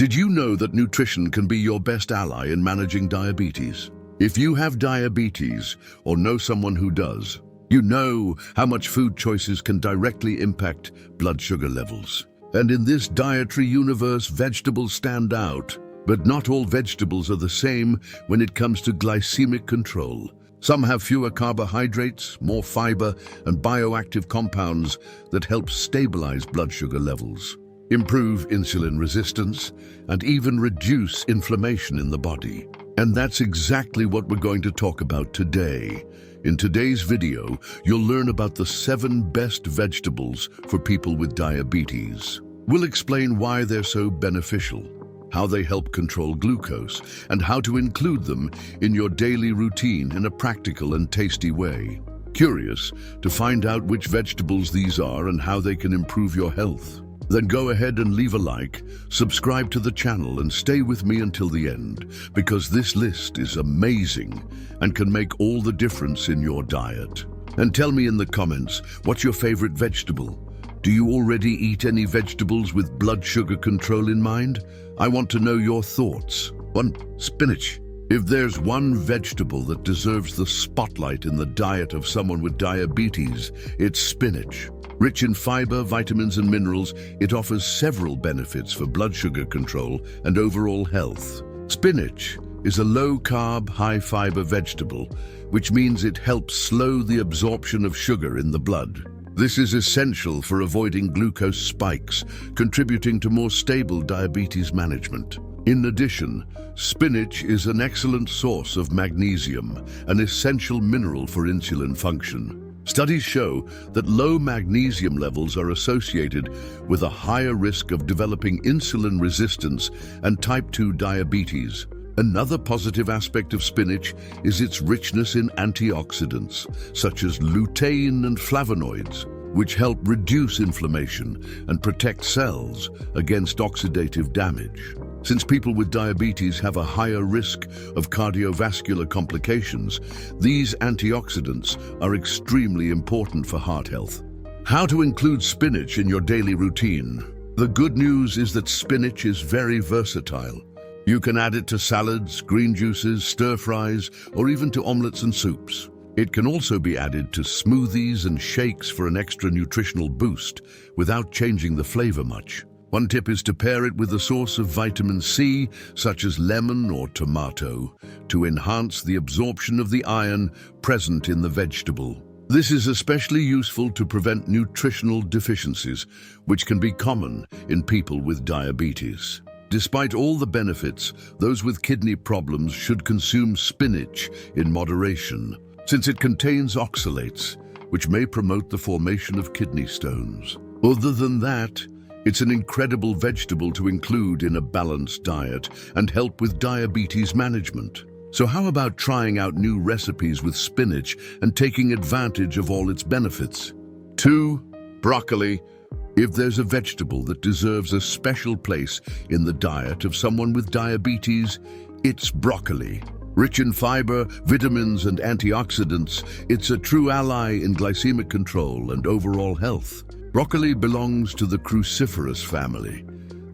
Did you know that nutrition can be your best ally in managing diabetes? If you have diabetes or know someone who does, you know how much food choices can directly impact blood sugar levels. And in this dietary universe, vegetables stand out. But not all vegetables are the same when it comes to glycemic control. Some have fewer carbohydrates, more fiber, and bioactive compounds that help stabilize blood sugar levels, improve insulin resistance, and even reduce inflammation in the body. And that's exactly what we're going to talk about today. In today's video, you'll learn about the 7 best vegetables for people with diabetes. We'll explain why they're so beneficial, how they help control glucose, and how to include them in your daily routine in a practical and tasty way. Curious to find out which vegetables these are and how they can improve your health? Then go ahead and leave a like, subscribe to the channel, and stay with me until the end, because this list is amazing and can make all the difference in your diet. And tell me in the comments, what's your favorite vegetable? Do you already eat any vegetables with blood sugar control in mind? I want to know your thoughts. 1. Spinach. If there's one vegetable that deserves the spotlight in the diet of someone with diabetes, it's spinach. Rich in fiber, vitamins, and minerals, it offers several benefits for blood sugar control and overall health. Spinach is a low-carb, high-fiber vegetable, which means it helps slow the absorption of sugar in the blood. This is essential for avoiding glucose spikes, contributing to more stable diabetes management. In addition, spinach is an excellent source of magnesium, an essential mineral for insulin function. Studies show that low magnesium levels are associated with a higher risk of developing insulin resistance and type 2 diabetes. Another positive aspect of spinach is its richness in antioxidants, such as lutein and flavonoids, which help reduce inflammation and protect cells against oxidative damage. Since people with diabetes have a higher risk of cardiovascular complications, these antioxidants are extremely important for heart health. How to include spinach in your daily routine? The good news is that spinach is very versatile. You can add it to salads, green juices, stir-fries, or even to omelets and soups. It can also be added to smoothies and shakes for an extra nutritional boost without changing the flavor much. One tip is to pair it with a source of vitamin C, such as lemon or tomato, to enhance the absorption of the iron present in the vegetable. This is especially useful to prevent nutritional deficiencies, which can be common in people with diabetes. Despite all the benefits, those with kidney problems should consume spinach in moderation, since it contains oxalates, which may promote the formation of kidney stones. Other than that, it's an incredible vegetable to include in a balanced diet and help with diabetes management. So how about trying out new recipes with spinach and taking advantage of all its benefits? 2. Broccoli. If there's a vegetable that deserves a special place in the diet of someone with diabetes, it's broccoli. Rich in fiber, vitamins, and antioxidants, it's a true ally in glycemic control and overall health. Broccoli belongs to the cruciferous family,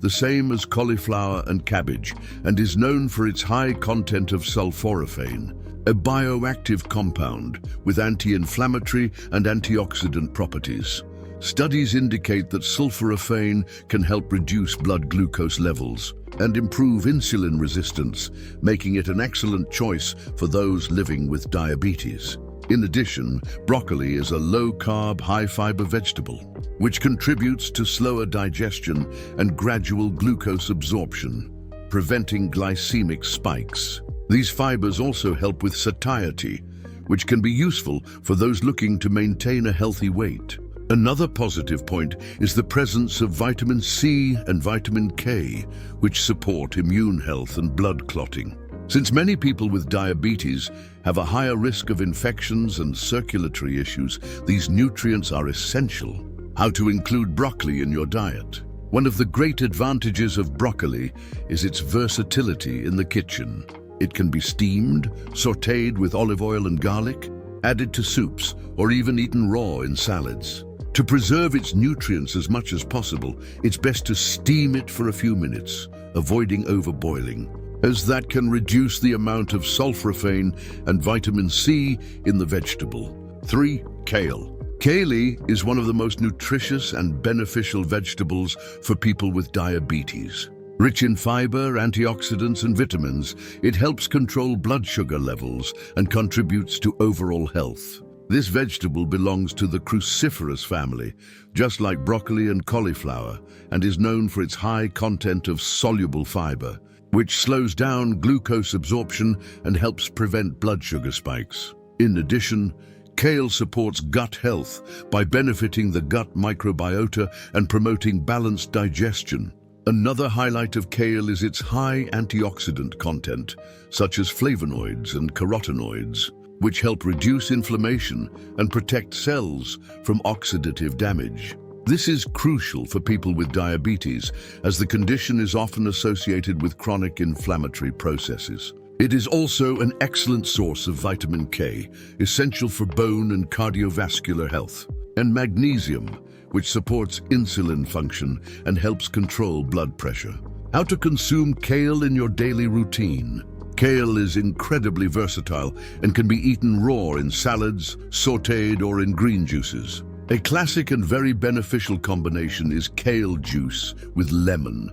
the same as cauliflower and cabbage, and is known for its high content of sulforaphane, a bioactive compound with anti-inflammatory and antioxidant properties. Studies indicate that sulforaphane can help reduce blood glucose levels and improve insulin resistance, making it an excellent choice for those living with diabetes. In addition, broccoli is a low-carb, high-fiber vegetable, which contributes to slower digestion and gradual glucose absorption, preventing glycemic spikes. These fibers also help with satiety, which can be useful for those looking to maintain a healthy weight. Another positive point is the presence of vitamin C and vitamin K, which support immune health and blood clotting. Since many people with diabetes have a higher risk of infections and circulatory issues, these nutrients are essential. How to include broccoli in your diet? One of the great advantages of broccoli is its versatility in the kitchen. It can be steamed, sautéed with olive oil and garlic, added to soups, or even eaten raw in salads. To preserve its nutrients as much as possible, it's best to steam it for a few minutes, avoiding overboiling, as that can reduce the amount of sulforaphane and vitamin C in the vegetable. 3. Kale. Kale is one of the most nutritious and beneficial vegetables for people with diabetes. Rich in fiber, antioxidants, and vitamins, it helps control blood sugar levels and contributes to overall health. This vegetable belongs to the cruciferous family, just like broccoli and cauliflower, and is known for its high content of soluble fiber, which slows down glucose absorption and helps prevent blood sugar spikes. In addition, kale supports gut health by benefiting the gut microbiota and promoting balanced digestion. Another highlight of kale is its high antioxidant content, such as flavonoids and carotenoids, which help reduce inflammation and protect cells from oxidative damage. This is crucial for people with diabetes, as the condition is often associated with chronic inflammatory processes. It is also an excellent source of vitamin K, essential for bone and cardiovascular health, and magnesium, which supports insulin function and helps control blood pressure. How to consume kale in your daily routine. Kale is incredibly versatile and can be eaten raw in salads, sautéed, or in green juices. A classic and very beneficial combination is kale juice with lemon,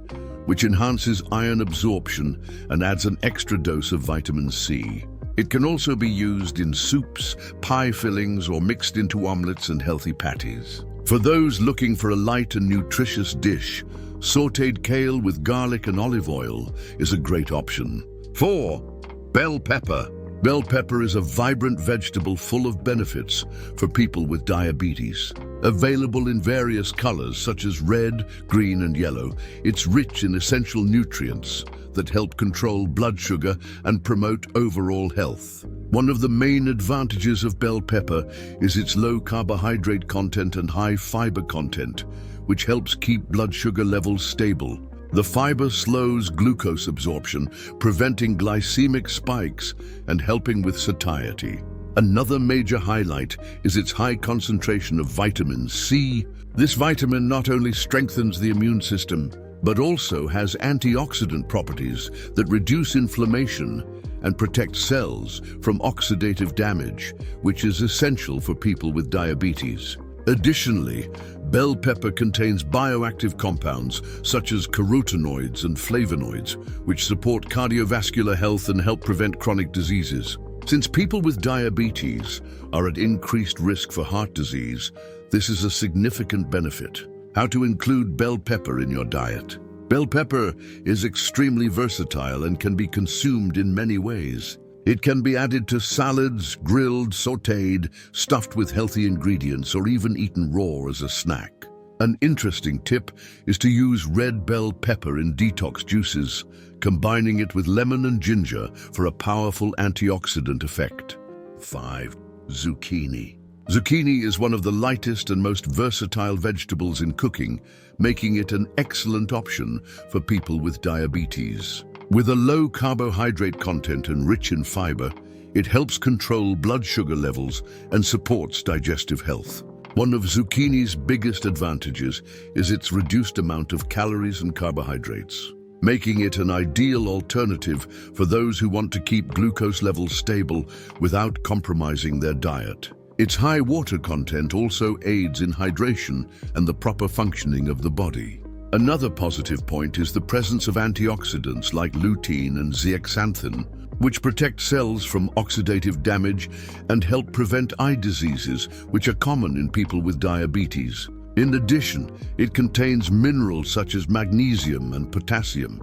which enhances iron absorption and adds an extra dose of vitamin C. It can also be used in soups, pie fillings, or mixed into omelets and healthy patties. For those looking for a light and nutritious dish, sautéed kale with garlic and olive oil is a great option. 4. Bell pepper. Bell pepper is a vibrant vegetable full of benefits for people with diabetes. Available in various colors such as red, green, and yellow, it's rich in essential nutrients that help control blood sugar and promote overall health. One of the main advantages of bell pepper is its low carbohydrate content and high fiber content, which helps keep blood sugar levels stable. The fiber slows glucose absorption, preventing glycemic spikes and helping with satiety. Another major highlight is its high concentration of vitamin C. This vitamin not only strengthens the immune system, but also has antioxidant properties that reduce inflammation and protect cells from oxidative damage, which is essential for people with diabetes. Additionally, bell pepper contains bioactive compounds such as carotenoids and flavonoids, which support cardiovascular health and help prevent chronic diseases. Since people with diabetes are at increased risk for heart disease, this is a significant benefit. How to include bell pepper in your diet. Bell pepper is extremely versatile and can be consumed in many ways. It can be added to salads, grilled, sautéed, stuffed with healthy ingredients, or even eaten raw as a snack. An interesting tip is to use red bell pepper in detox juices, combining it with lemon and ginger for a powerful antioxidant effect. 5. Zucchini. Zucchini is one of the lightest and most versatile vegetables in cooking, making it an excellent option for people with diabetes. With a low carbohydrate content and rich in fiber, it helps control blood sugar levels and supports digestive health. One of zucchini's biggest advantages is its reduced amount of calories and carbohydrates, making it an ideal alternative for those who want to keep glucose levels stable without compromising their diet. Its high water content also aids in hydration and the proper functioning of the body. Another positive point is the presence of antioxidants like lutein and zeaxanthin, which protect cells from oxidative damage and help prevent eye diseases, which are common in people with diabetes. In addition, it contains minerals such as magnesium and potassium,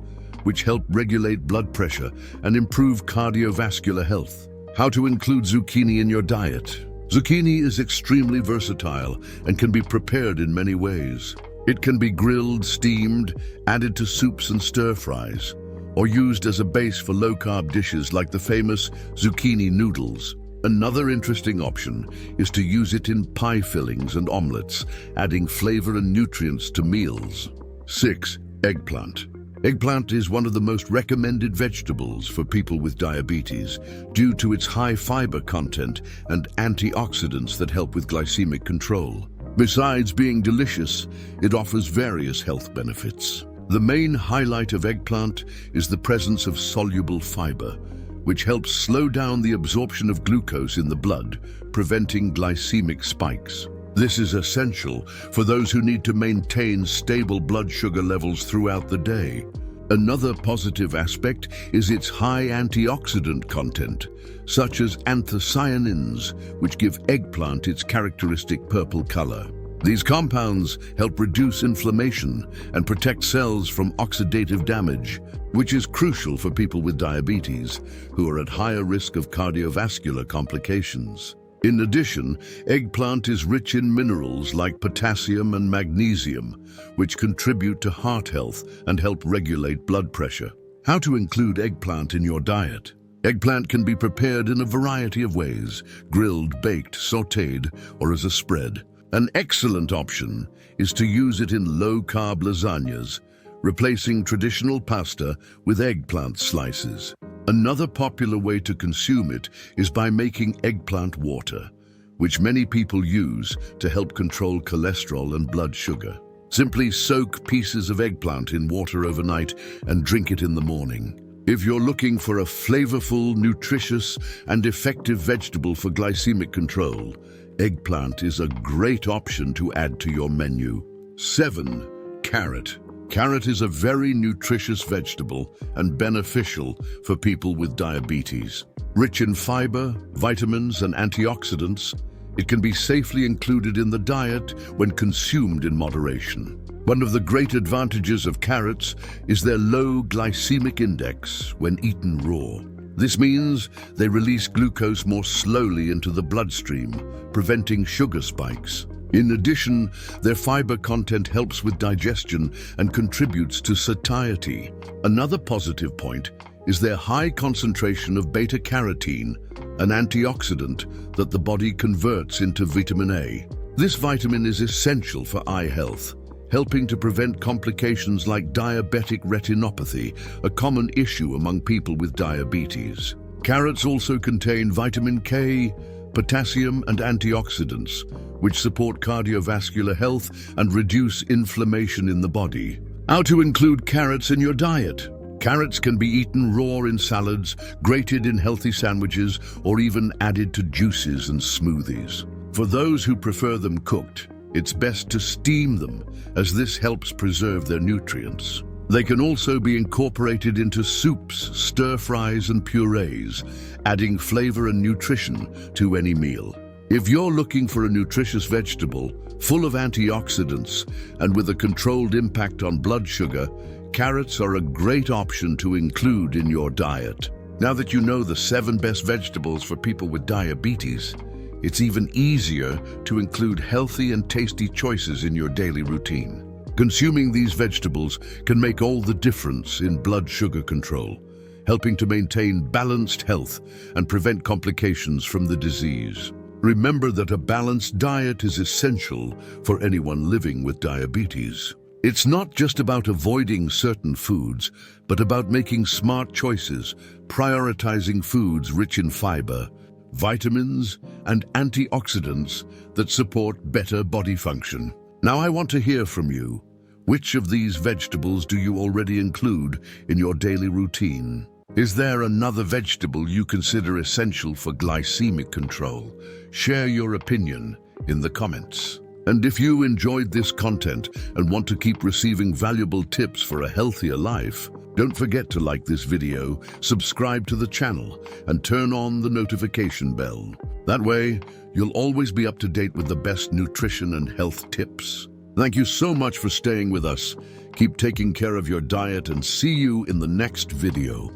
which help regulate blood pressure and improve cardiovascular health. How to include zucchini in your diet. Zucchini is extremely versatile and can be prepared in many ways. It can be grilled, steamed, added to soups and stir-fries, or used as a base for low-carb dishes like the famous zucchini noodles. Another interesting option is to use it in pie fillings and omelets, adding flavor and nutrients to meals. 6. Eggplant. Eggplant is one of the most recommended vegetables for people with diabetes due to its high fiber content and antioxidants that help with glycemic control. Besides being delicious, it offers various health benefits. The main highlight of eggplant is the presence of soluble fiber, which helps slow down the absorption of glucose in the blood, preventing glycemic spikes. This is essential for those who need to maintain stable blood sugar levels throughout the day. Another positive aspect is its high antioxidant content, such as anthocyanins, which give eggplant its characteristic purple color. These compounds help reduce inflammation and protect cells from oxidative damage, which is crucial for people with diabetes, who are at higher risk of cardiovascular complications. In addition, eggplant is rich in minerals like potassium and magnesium, which contribute to heart health and help regulate blood pressure. How to include eggplant in your diet? Eggplant can be prepared in a variety of ways: grilled, baked, sautéed, or as a spread. An excellent option is to use it in low-carb lasagnas, replacing traditional pasta with eggplant slices. Another popular way to consume it is by making eggplant water, which many people use to help control cholesterol and blood sugar. Simply soak pieces of eggplant in water overnight and drink it in the morning. If you're looking for a flavorful, nutritious, and effective vegetable for glycemic control, eggplant is a great option to add to your menu. 7. Carrot. Carrot is a very nutritious vegetable and beneficial for people with diabetes. Rich in fiber, vitamins, and antioxidants, it can be safely included in the diet when consumed in moderation. One of the great advantages of carrots is their low glycemic index when eaten raw. This means they release glucose more slowly into the bloodstream, preventing sugar spikes. In addition, their fiber content helps with digestion and contributes to satiety. Another positive point is their high concentration of beta-carotene, an antioxidant that the body converts into vitamin A. This vitamin is essential for eye health, helping to prevent complications like diabetic retinopathy, a common issue among people with diabetes. Carrots also contain vitamin K, potassium, and antioxidants, which support cardiovascular health and reduce inflammation in the body. How to include carrots in your diet? Carrots can be eaten raw in salads, grated in healthy sandwiches, or even added to juices and smoothies. For those who prefer them cooked, it's best to steam them, as this helps preserve their nutrients. They can also be incorporated into soups, stir-fries, and purees, adding flavor and nutrition to any meal. If you're looking for a nutritious vegetable, full of antioxidants, and with a controlled impact on blood sugar, carrots are a great option to include in your diet. Now that you know the 7 best vegetables for people with diabetes, it's even easier to include healthy and tasty choices in your daily routine. Consuming these vegetables can make all the difference in blood sugar control, helping to maintain balanced health and prevent complications from the disease. Remember that a balanced diet is essential for anyone living with diabetes. It's not just about avoiding certain foods, but about making smart choices, prioritizing foods rich in fiber, vitamins, and antioxidants that support better body function. Now I want to hear from you. Which of these vegetables do you already include in your daily routine? Is there another vegetable you consider essential for glycemic control? Share your opinion in the comments. And if you enjoyed this content and want to keep receiving valuable tips for a healthier life, don't forget to like this video, subscribe to the channel, and turn on the notification bell. That way, you'll always be up to date with the best nutrition and health tips. Thank you so much for staying with us. Keep taking care of your diet and see you in the next video.